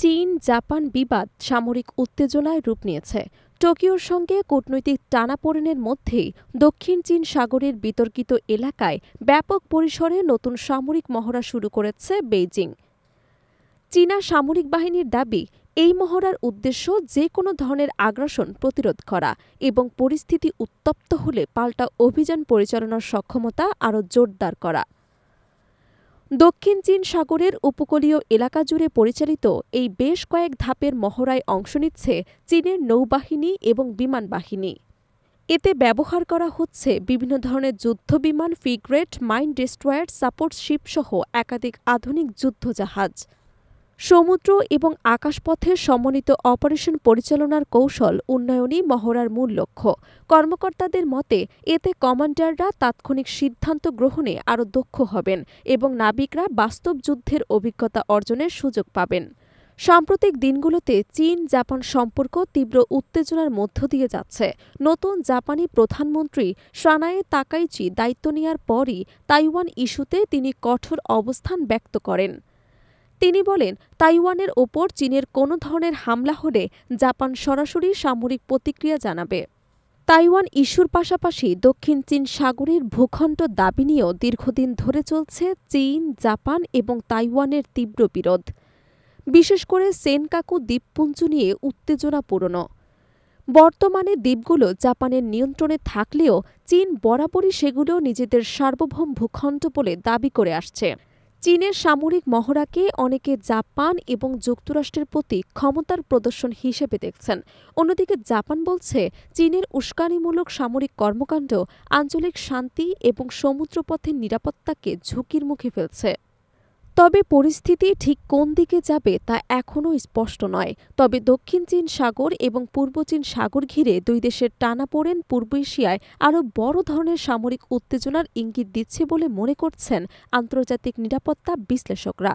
চীন জাপান বিবাদ সামরিক উত্তেজনায় রূপ নিয়েছে। টোকিওর সঙ্গে কূটনৈতিক টানাপোড়েনের মধ্যেই দক্ষিণ চীন সাগরের বিতর্কিত এলাকায় ব্যাপক পরিসরে নতুন সামরিক মহড়া শুরু করেছে বেইজিং। চীনা সামরিক বাহিনীর দাবি, এই মহড়ার উদ্দেশ্য যে কোনো ধরনের আগ্রাসন প্রতিরোধ করা এবং পরিস্থিতি উত্তপ্ত হলে পাল্টা অভিযান পরিচালনার সক্ষমতা আরও জোরদার করা। দক্ষিণ চীন সাগরের উপকূলীয় এলাকা জুড়ে পরিচালিত এই বেশ কয়েক ধাপের মহড়ায় অংশ নিচ্ছে চীনের নৌবাহিনী এবং বিমান বাহিনী। এতে ব্যবহার করা হচ্ছে বিভিন্ন ধরনের যুদ্ধবিমান, ফ্রিগেট, মাইন ডেস্ট্রয়ার, সাপোর্ট শিপসহ একাধিক আধুনিক যুদ্ধজাহাজ। সমুদ্র এবং আকাশপথের সমন্বিত অপারেশন পরিচালনার কৌশল উন্নয়নই মহড়ার মূল লক্ষ্য। কর্মকর্তাদের মতে, এতে কমান্ডাররা তাৎক্ষণিক সিদ্ধান্ত গ্রহণে আরও দক্ষ হবেন এবং নাবিকরা বাস্তব যুদ্ধের অভিজ্ঞতা অর্জনের সুযোগ পাবেন। সাম্প্রতিক দিনগুলোতে চীন জাপান সম্পর্ক তীব্র উত্তেজনার মধ্য দিয়ে যাচ্ছে। নতুন জাপানি প্রধানমন্ত্রী সানায়ে তাকাইচি দায়িত্ব নেওয়ার পরই তাইওয়ান ইস্যুতে তিনি কঠোর অবস্থান ব্যক্ত করেন। তিনি বলেন, তাইওয়ানের ওপর চীনের কোনো ধরনের হামলা হলে জাপান সরাসরি সামরিক প্রতিক্রিয়া জানাবে। তাইওয়ান ইস্যুর পাশাপাশি দক্ষিণ চীন সাগরের ভূখণ্ড দাবি নিয়েও দীর্ঘদিন ধরে চলছে চীন, জাপান এবং তাইওয়ানের তীব্র বিরোধ। বিশেষ করে সেনকাকু দ্বীপপুঞ্জ নিয়ে উত্তেজনা পুরনো। বর্তমানে দ্বীপগুলো জাপানের নিয়ন্ত্রণে থাকলেও চীন বরাবরই সেগুলো নিজেদের সার্বভৌম ভূখণ্ড বলে দাবি করে আসছে। চীনের সামরিক মহড়াকে অনেকে জাপান এবং যুক্তরাষ্ট্রের প্রতি ক্ষমতার প্রদর্শন হিসেবে দেখছেন। অন্যদিকে জাপান বলছে, চীনের উস্কানিমূলক সামরিক কর্মকাণ্ড আঞ্চলিক শান্তি এবং সমুদ্রপথের নিরাপত্তাকে ঝুঁকির মুখে ফেলছে। তবে পরিস্থিতি ঠিক কোন দিকে যাবে তা এখনও স্পষ্ট নয়। তবে দক্ষিণ চীন সাগর এবং পূর্ব চীন সাগর ঘিরে দুই দেশের টানাপোড়েন পূর্ব এশিয়ায় আরও বড় ধরনের সামরিক উত্তেজনার ইঙ্গিত দিচ্ছে বলে মনে করছেন আন্তর্জাতিক নিরাপত্তা বিশ্লেষকরা।